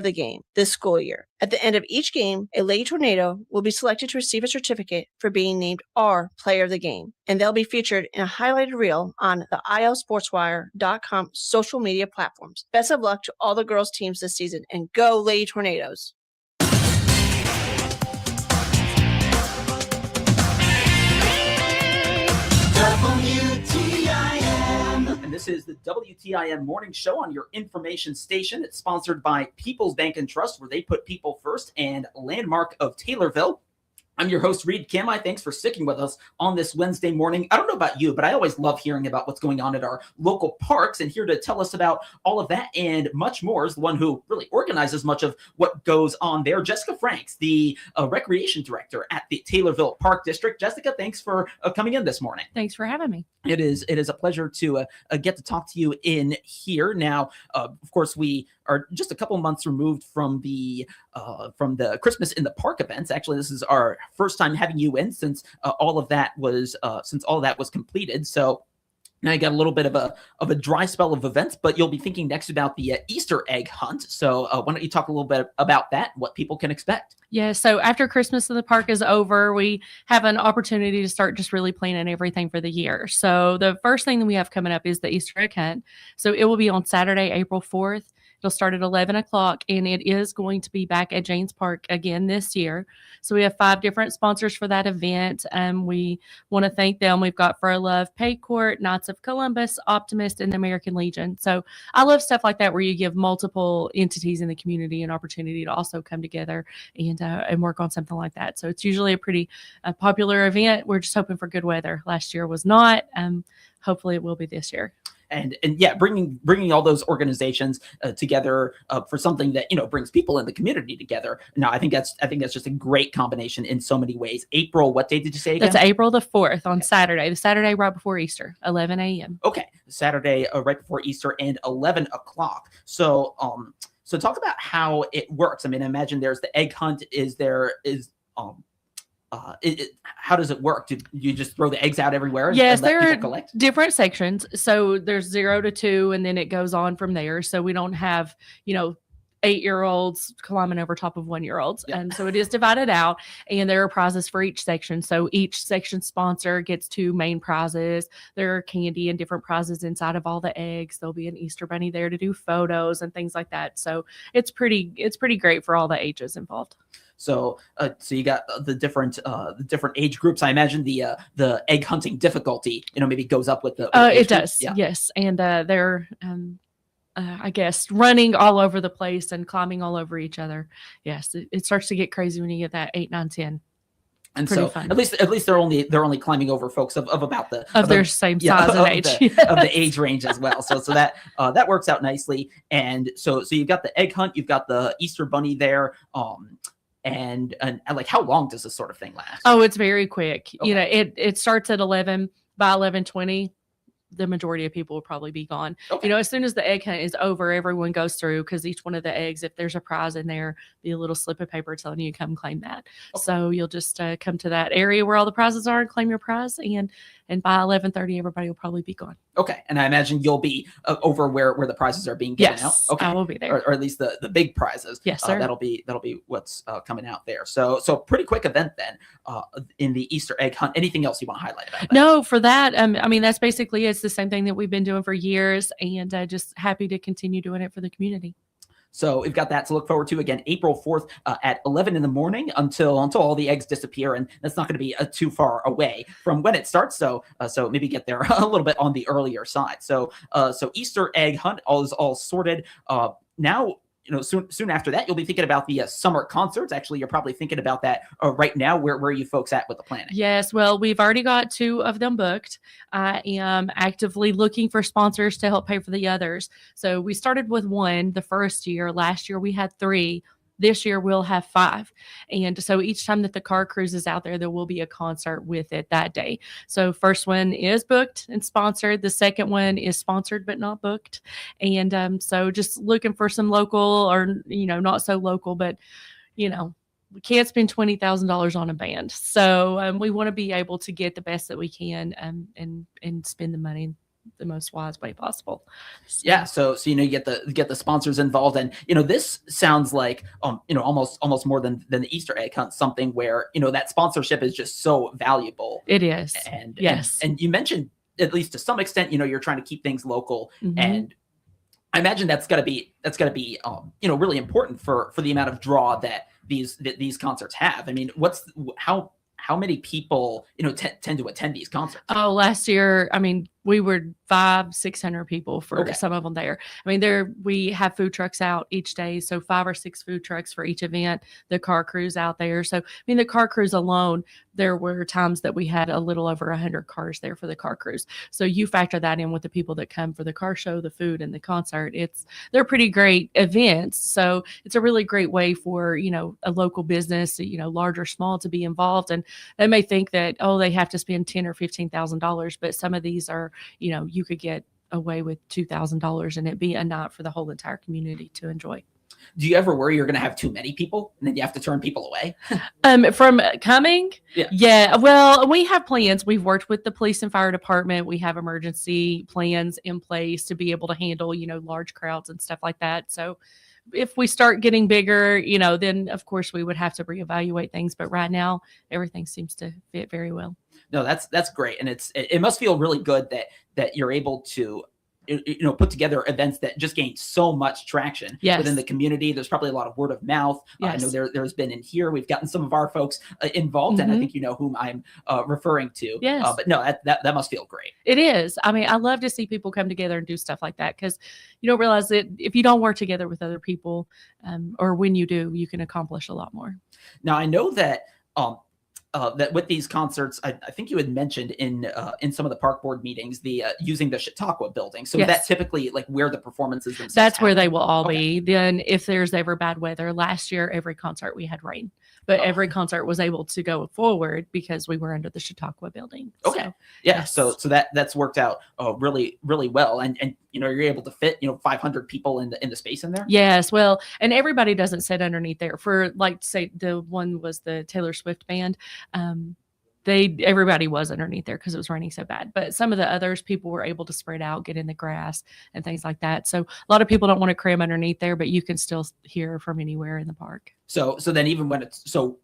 the game this school year. At the end of each game, a Lady Tornado will be selected to receive a certificate for being named our player of the game, and they'll be featured in a highlighted reel on the ilsportswire.com social media platforms. Best of luck to all the girls' teams this season, and go Lady Tornadoes! WTIM. And this is the WTIM morning show on your information station. It's sponsored by People's Bank and Trust, where they put people first, and Landmark of Taylorville. I'm your host, Reed Kim. Thanks for sticking with us on this Wednesday morning. I don't know about you, but I always love hearing about what's going on at our local parks. And here to tell us about all of that and much more is the one who really organizes much of what goes on there, Jessica Franks, the recreation director at the Taylorville Park District. Jessica, thanks for coming in this morning. Thanks for having me. It is a pleasure to get to talk to you in here. Now, of course, we are just a couple months removed from the Christmas in the Park events. Actually, this is our first time having you in since all of that was completed. So now you got a little bit of a dry spell of events, but you'll be thinking next about the Easter egg hunt. So why don't you talk a little bit about that, what people can expect? Yeah, so after Christmas in the Park is over, we have an opportunity to start just really planning everything for the year. So the first thing that we have coming up is the Easter egg hunt. So it will be on Saturday, April 4th. It'll start at 11 o'clock, and it is going to be back at Janes Park again this year. So we have 5 different sponsors for that event. We want to thank them. We've got For Love, Paycourt, Knights of Columbus, Optimist, and the American Legion. So I love stuff like that where you give multiple entities in the community an opportunity to also come together and work on something like that. So it's usually a pretty popular event. We're just hoping for good weather. Last year was not. Hopefully it will be this year. And yeah, bringing all those organizations together for something that brings people in the community together. No, I think that's just a great combination in so many ways. April, what day did you say again? That's April the 4th on Saturday. The Saturday right before Easter, 11 a.m. Okay, Saturday right before Easter and 11 o'clock. So so talk about how it works. I mean, I imagine there's the egg hunt. How does it work? Do you just throw the eggs out everywhere? Yes, and let there people are collect? different sections. So there's 0 to 2, and then it goes on from there. So we don't have, 8-year-olds climbing over top of 1-year-olds. Yeah. And so it is divided out, and there are prizes for each section. So each section sponsor gets 2 main prizes. There are candy and different prizes inside of all the eggs. There'll be an Easter bunny there to do photos and things like that. So it's pretty great for all the ages involved. So you got the different age groups. I imagine the egg hunting difficulty, maybe goes up with the. It does, yeah. Yes, and they're I guess running all over the place and climbing all over each other. Yes, it starts to get crazy when you get that 8, 9, 10. And Pretty so fun. at least they're only climbing over folks of about their same size and age of the age range as well. So that works out nicely. And so you've got the egg hunt, you've got the Easter bunny there. And like, how long does this sort of thing last? Oh, it's very quick. Okay. It starts at 11. By 11:20, the majority of people will probably be gone. Okay. As soon as the egg hunt is over, everyone goes through, because each one of the eggs, if there's a prize in there, be a little slip of paper telling you come claim that. Okay. So you'll just come to that area where all the prizes are and claim your prize. And by 11:30, everybody will probably be gone. Okay. And I imagine you'll be over where the prizes are being given out. Okay. I will be there. Or at least the big prizes. Yes, sir. That'll be what's coming out there. So pretty quick event then in the Easter egg hunt. Anything else you want to highlight about that? No, for that, that's basically, it's the same thing that we've been doing for years, and just happy to continue doing it for the community. So we've got that to look forward to again, April 4th at 11 in the morning until all the eggs disappear. And that's not going to be too far away from when it starts. So maybe get there a little bit on the earlier side. So Easter egg hunt is all sorted. Now, soon after that, you'll be thinking about the summer concerts. Actually, you're probably thinking about that right now. Where are you folks at with the planning? Yes, well, we've already got 2 of them booked. I am actively looking for sponsors to help pay for the others. So we started with 1 the first year. Last year we had 3. This year we'll have 5. And so each time that the car cruise is out there, there will be a concert with it that day. So first one is booked and sponsored. The second one is sponsored but not booked. And so just looking for some local, or, not so local, but, we can't spend $20,000 on a band. So we want to be able to get the best that we can and spend the money the most wise way possible. Yeah, so you get the sponsors involved, and this sounds like almost more than the Easter egg hunt, something where that sponsorship is just so valuable. It is. And yes. and you mentioned, at least to some extent, you're trying to keep things local, and I imagine that's got to be really important for the amount of draw that these concerts have. I mean, how many people tend to attend these concerts? Oh, last year, I mean, we were 500-600 people for some of them there. I mean, we have food trucks out each day, so 5 or 6 food trucks for each event. The car crews out there. So, I mean, the car crews alone, there were times that we had a little over 100 cars there for the car crews. So you factor that in with the people that come for the car show, the food, and the concert. They're pretty great events. So it's a really great way for a local business, large or small, to be involved. And they may think that they have to spend $10,000 or $15,000, but some of these are you could get away with $2,000 and it be a night for the whole entire community to enjoy. Do you ever worry you're going to have too many people and then you have to turn people away? From coming? Yeah. Well, we have plans. We've worked with the police and fire department. We have emergency plans in place to be able to handle, large crowds and stuff like that. So if we start getting bigger, then of course we would have to reevaluate things. But right now, everything seems to fit very well. No, that's great. And it must feel really good that you're able to put together events that just gain so much traction within the community. There's probably a lot of word of mouth. I know there's been in here. We've gotten some of our folks involved, and I think whom I'm referring to. Yes. But no, that must feel great. It is. I mean, I love to see people come together and do stuff like that, because you don't realize that if you don't work together with other people, or when you do, you can accomplish a lot more. Now, I know that that with these concerts, I think you had mentioned in some of the park board meetings, the using the Chautauqua building. So that's typically like where the performances themselves That's where they will all be. Then if there's ever bad weather, last year, every concert we had rain, but every concert was able to go forward because we were under the Chautauqua building. Okay. So, so that's worked out really, really well. And you're able to fit 500 people in the space in there. Yes. Well, and everybody doesn't sit underneath there. For, like, say the one was the Taylor Swift band. Everybody was underneath there because it was raining so bad. But some of the others, people were able to spread out, get in the grass and things like that. So a lot of people don't want to cram underneath there, but you can still hear from anywhere in the park. So then even when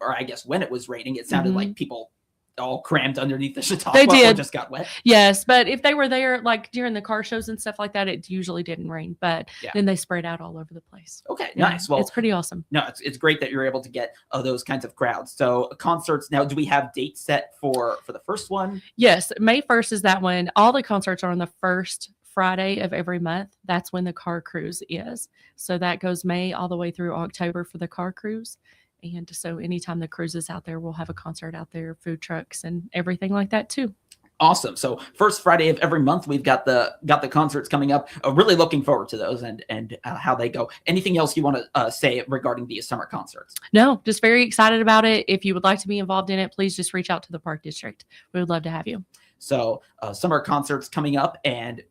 I guess when it was raining, it sounded like people all crammed underneath the Chautauqua. They did. Or just got wet. Yes, but if they were there like during the car shows and stuff like that, it usually didn't rain. But then they spread out all over the place. Okay, nice. Well, it's pretty awesome. No, it's great that you're able to get those kinds of crowds. So concerts now, do we have dates set for the first one? Yes, May 1st is that one. All the concerts are on the first Friday of every month. That's when the car cruise is. So that goes May all the way through October for the car cruise. And so anytime the cruise is out there, we'll have a concert out there, food trucks and everything like that too. Awesome. So first Friday of every month, we've got the concerts coming up. Really looking forward to those and how they go. Anything else you want to say regarding these summer concerts? No, just very excited about it. If you would like to be involved in it, please just reach out to the Park District. We would love to have you. So summer concerts coming up and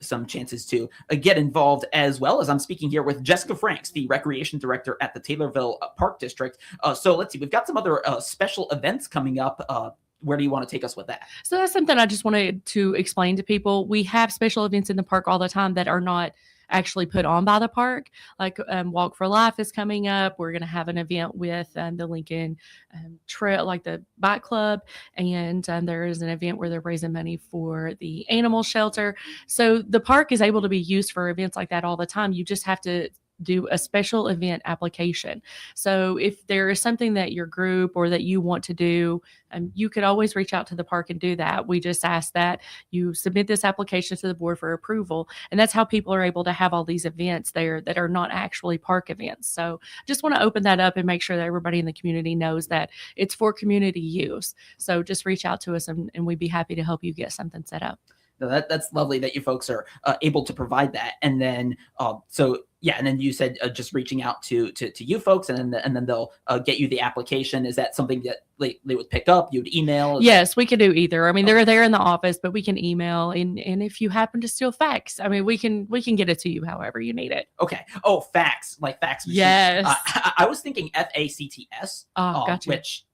some chances to get involved, as well as I'm speaking here with Jessica Franks, the Recreation Director at the Taylorville Park District. So let's see, we've got some other special events coming up. Where do you want to take us with that? So that's something I just wanted to explain to people. We have special events in the park all the time that are not actually put on by the park. Like Walk for Life is coming up. We're going to have an event with the Lincoln Trail, like the bike club. And there is an event where they're raising money for the animal shelter. So the park is able to be used for events like that all the time. You just have to do a special event application. So if there is something that your group or that you want to do, you could always reach out to the park and do that. We just ask that you submit this application to the board for approval. And that's how people are able to have all these events there that are not actually park events. So just want to open that up and make sure that everybody in the community knows that it's for community use. So just reach out to us and we'd be happy to help you get something set up. No, that's lovely that you folks are able to provide that. And then, and then you said just reaching out to you folks, and then they'll get you the application. Is that something that they would pick up? You'd email? Yes, we can do either. I mean, they're there in the office, but we can email, and if you happen to steal fax, I mean, we can get it to you however you need it. Okay. Oh, fax, like fax machine. Yes. I was thinking FACTS. Oh, gotcha. Which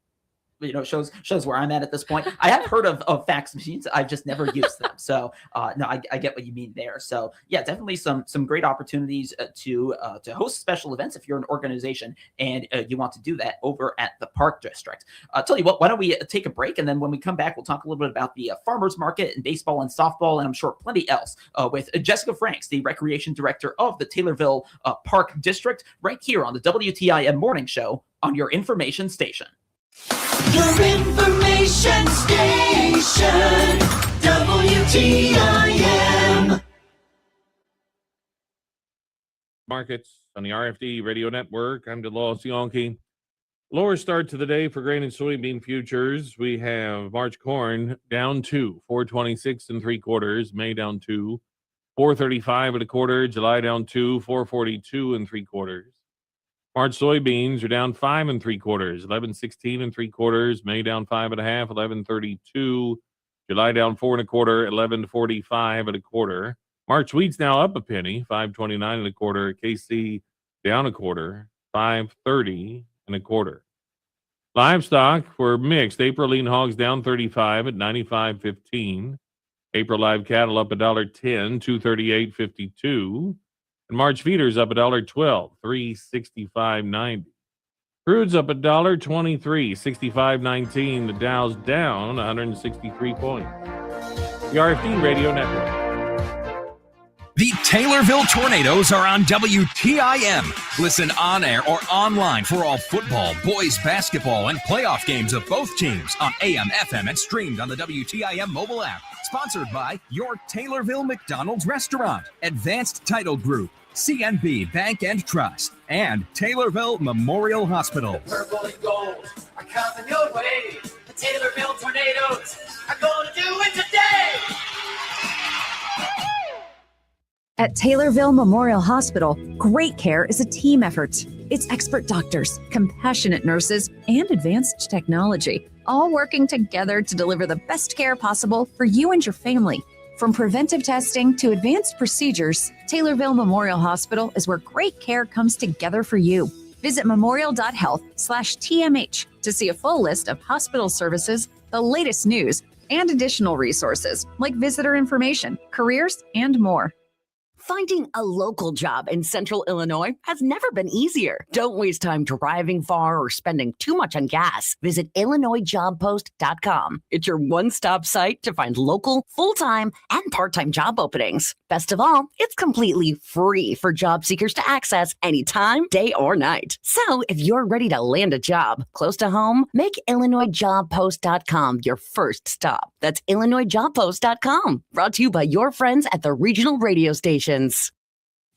shows where I'm at this point. I have heard of fax machines. I've just never used them. So no, I get what you mean there. So yeah, definitely some great opportunities to host special events if you're an organization and you want to do that over at the Park District. Tell you what, why don't we take a break, and then when we come back, we'll talk a little bit about the farmers market and baseball and softball, and I'm sure plenty else with Jessica Franks, the recreation director of the Taylorville Park District, right here on the WTIM Morning Show on your information station. Your information station, WTIM. Markets on the RFD Radio Network. I'm DeLaw Sionke. Lower start to the day for grain and soybean futures. We have March corn down 426 3/4. May down 435 1/4. July down 442 3/4. March soybeans are down 5 3/4, 1116 3/4. May down 5 1/2, 1132. July down 4 1/4, 1145 1/4. March wheat's now up a penny, 529 1/4. KC down 1/4, 530 1/4. Livestock were mixed. April lean hogs down 35 at 95.15. April live cattle up $1.10, 238.52. And March feeders up $1.12, 365.90. Crude's up $1.23, 65.19. The Dow's down 163 points. The RFD Radio Network. The Taylorville Tornadoes are on WTIM. Listen on air or online for all football, boys basketball, and playoff games of both teams on AM, FM, and streamed on the WTIM mobile app. Sponsored by your Taylorville McDonald's Restaurant, Advanced Title Group, CNB Bank and Trust, and Taylorville Memorial Hospital. Purple and gold are coming your way. The Taylorville Tornadoes are going to do it today. At Taylorville Memorial Hospital, great care is a team effort. It's expert doctors, compassionate nurses, and advanced technology, all working together to deliver the best care possible for you and your family. From preventive testing to advanced procedures, Taylorville Memorial Hospital is where great care comes together for you. Visit memorial.health/TMH to see a full list of hospital services, the latest news, and additional resources like visitor information, careers, and more. Finding a local job in Central Illinois has never been easier. Don't waste time driving far or spending too much on gas. Visit IllinoisJobPost.com. It's your one-stop site to find local, full-time, and part-time job openings. Best of all, it's completely free for job seekers to access anytime, day or night. So if you're ready to land a job close to home, make IllinoisJobPost.com your first stop. That's IllinoisJobPost.com. Brought to you by your friends at the regional radio station.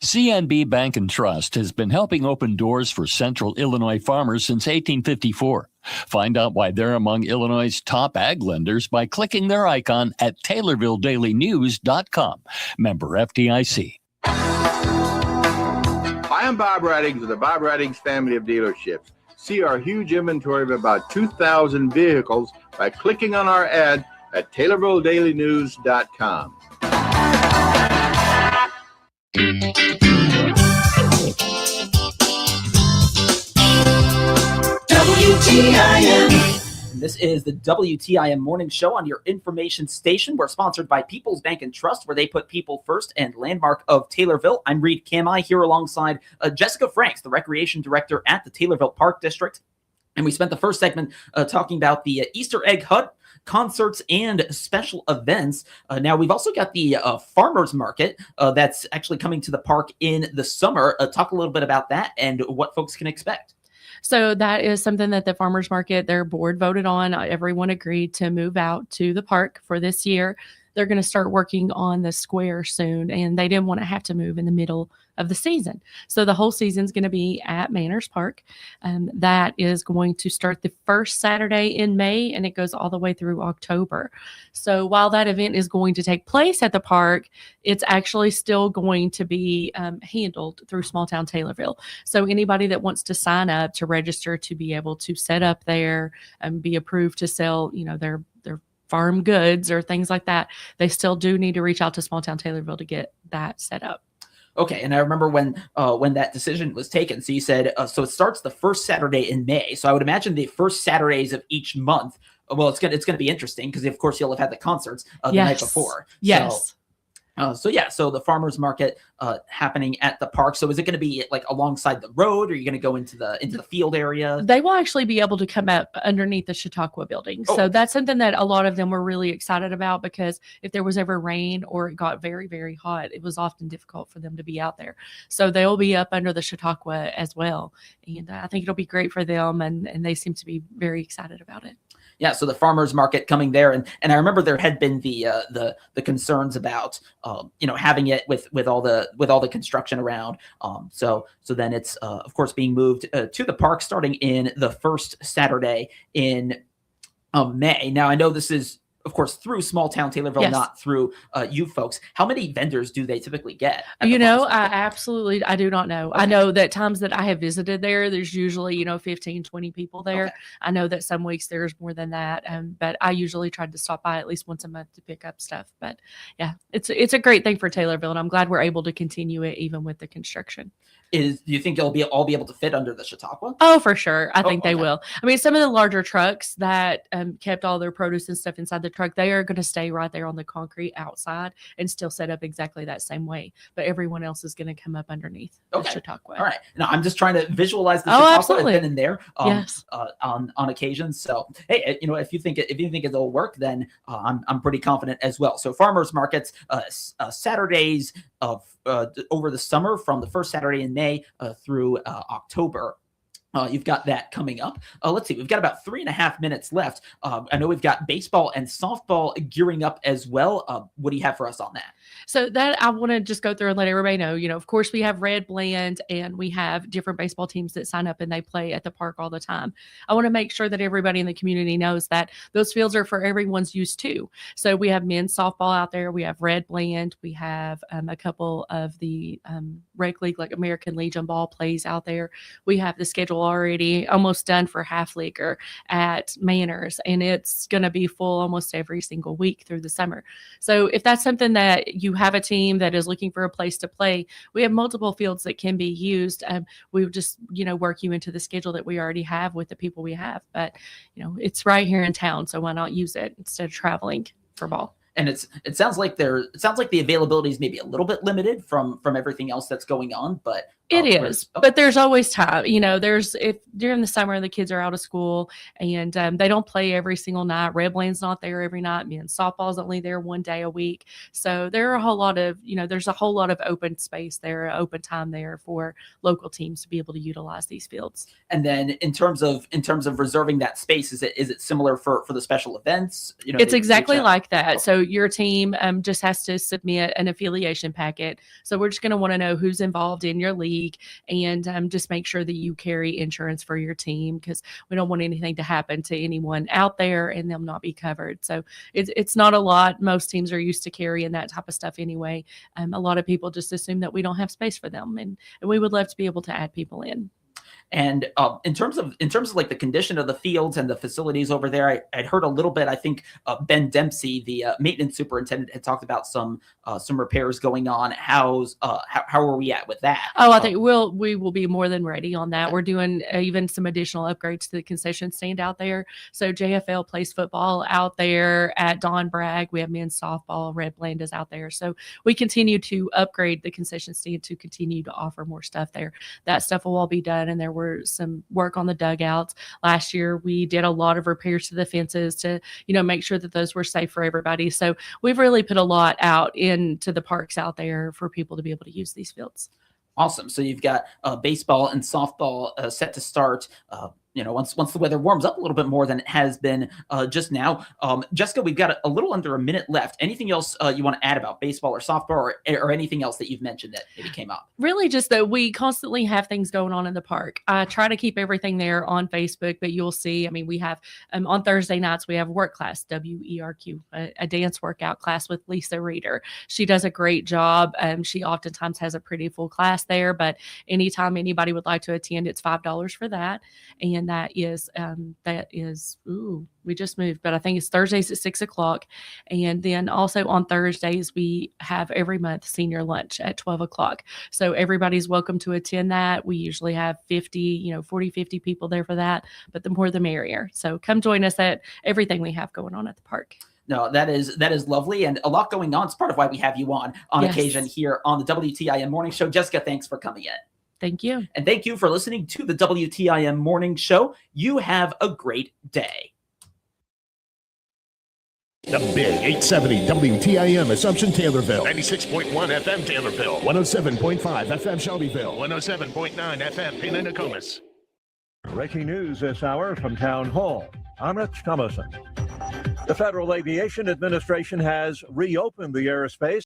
CNB Bank and Trust has been helping open doors for Central Illinois farmers since 1854. Find out why they're among Illinois' top ag lenders by clicking their icon at TaylorvilleDailyNews.com. Member FDIC. Hi, I'm Bob Raddings of the Bob Raddings family of dealerships. See our huge inventory of about 2,000 vehicles by clicking on our ad at TaylorvilleDailyNews.com. WTIM. And this is the WTIM Morning Show on your information station. We're sponsored by People's Bank and Trust, where they put people first, and Landmark of Taylorville. I'm Reed Kamai here alongside Jessica Franks, the recreation director at the Taylorville Park District. And we spent the first segment talking about the Easter egg hunt, concerts, and special events. Now, we've also got the farmers market that's actually coming to the park in the summer. Talk a little bit about that and what folks can expect. So that is something that the farmers market, their board voted on. Everyone agreed to move out to the park for this year. They're going to start working on the square soon, and they didn't want to have to move in the middle of the season. So the whole season is going to be at Manners Park. That is going to start the first Saturday in May, and it goes all the way through October. So while that event is going to take place at the park, it's actually still going to be handled through Small Town Taylorville. So anybody that wants to sign up to register to be able to set up there and be approved to sell, their farm goods or things like that, they still do need to reach out to Small Town Taylorville to get that set up. Okay, and I remember when that decision was taken. So you said so it starts the first Saturday in May. So I would imagine the first Saturdays of each month. Well, it's gonna be interesting because of course you'll have had the concerts the night before. Yes. So the farmers market happening at the park. So is it going to be like alongside the road? Or are you going to go into the field area? They will actually be able to come up underneath the Chautauqua building. Oh. So that's something that a lot of them were really excited about, because if there was ever rain or it got very, very hot, it was often difficult for them to be out there. So they'll be up under the Chautauqua as well. And I think it'll be great for them. And they seem to be very excited about it. Yeah, so the farmers market coming there, and I remember there had been the concerns about having it with all the construction around. So then it's of course being moved to the park starting in the first Saturday in May. Now I know this is of course through small town Taylorville, Yes. not through you folks. How many vendors do they typically get? at the You know, farmers market? I do not know. I Okay. know that times that I have visited there's usually, 15, 20 people there. Okay. I know that some weeks there's more than that. But I usually try to stop by at least once a month to pick up stuff. But yeah, it's a great thing for Taylorville, and I'm glad we're able to continue it even with the construction. Do you think they'll all be able to fit under the Chautauqua? Oh, for sure. I think they okay. will. I mean, some of the larger trucks that kept all their produce and stuff inside the truck, they are going to stay right there on the concrete outside and still set up exactly that same way. But everyone else is going to come up underneath the Okay. Chautauqua. All right. Now I'm just trying to visualize the Oh, Chautauqua. absolutely. I've been in there Yes. on occasions. So hey, if you think it'll work, then I'm pretty confident as well. So farmers markets Saturdays of over the summer from the first Saturday in May through October. You've got that coming up. Let's see. We've got about 3.5 minutes left. I know we've got baseball and softball gearing up as well. What do you have for us on that? So that I want to just go through and let everybody know, of course we have Red Blend and we have different baseball teams that sign up and they play at the park all the time. I want to make sure that everybody in the community knows that those fields are for everyone's use too. So we have men's softball out there. We have Red Blend. We have a couple of the rec league, like American Legion ball plays out there. We have the schedule already almost done for half leaguer at Manners, and it's going to be full almost every single week through the summer. So if that's something that you have a team that is looking for a place to play, we have multiple fields that can be used. We would just, work you into the schedule that we already have with the people we have. But, it's right here in town, so why not use it instead of traveling for ball? And it sounds like the availability is maybe a little bit limited from everything else that's going on, but It is, but there's always time. If during the summer the kids are out of school and they don't play every single night. Red Blend's not there every night. Men's softball's only there one day a week. So there are a whole lot of, there's a whole lot of open space there, open time there for local teams to be able to utilize these fields. And then in terms of reserving that space, is it similar for the special events? It's exactly reach out- like that. So your team just has to submit an affiliation packet. So we're just going to want to know who's involved in your league, and just make sure that you carry insurance for your team, because we don't want anything to happen to anyone out there and them not be covered. So it's not a lot. Most teams are used to carrying that type of stuff anyway. A lot of people just assume that we don't have space for them, and we would love to be able to add people in. And in terms of like the condition of the fields and the facilities over there, I'd heard a little bit. I think Ben Dempsey, the maintenance superintendent, had talked about some repairs going on. How are we at with that? Oh, I think we will be more than ready on that. We're doing even some additional upgrades to the concession stand out there. So JFL plays football out there at Don Bragg. We have men's softball. Red Blend is out there. So we continue to upgrade the concession stand to continue to offer more stuff there. That stuff will all be done, and there were some work on the dugouts. Last year, we did a lot of repairs to the fences to, make sure that those were safe for everybody. So we've really put a lot out into the parks out there for people to be able to use these fields. Awesome. So you've got baseball and softball set to start. Once the weather warms up a little bit more than it has been just now. Jessica, we've got a little under a minute left. Anything else you want to add about baseball or softball or anything else that you've mentioned that maybe came up? Really just that we constantly have things going on in the park. I try to keep everything there on Facebook, but you'll see, we have on Thursday nights, we have work class, WERQ, a dance workout class with Lisa Reeder. She does a great job. She oftentimes has a pretty full class there, but anytime anybody would like to attend, it's $5 for that. And and that is we just moved, but I think it's Thursdays at 6:00. And then also on Thursdays, we have every month senior lunch at 12:00. So everybody's welcome to attend that. We usually have 40, 50 people there for that, but the more the merrier. So come join us at everything we have going on at the park. No, that is lovely, and a lot going on. It's part of why we have you on Yes. occasion here on the WTIM Morning Show. Jessica, thanks for coming in. Thank you. And thank you for listening to the WTIM Morning Show. You have a great day. The Big 870 WTIM Assumption Taylorville. 96.1 FM Taylorville. 107.5 FM Shelbyville. 107.9 FM Pena Nokomis. Breaking news this hour from Town Hall. I'm Rich Thomason. The Federal Aviation Administration has reopened the airspace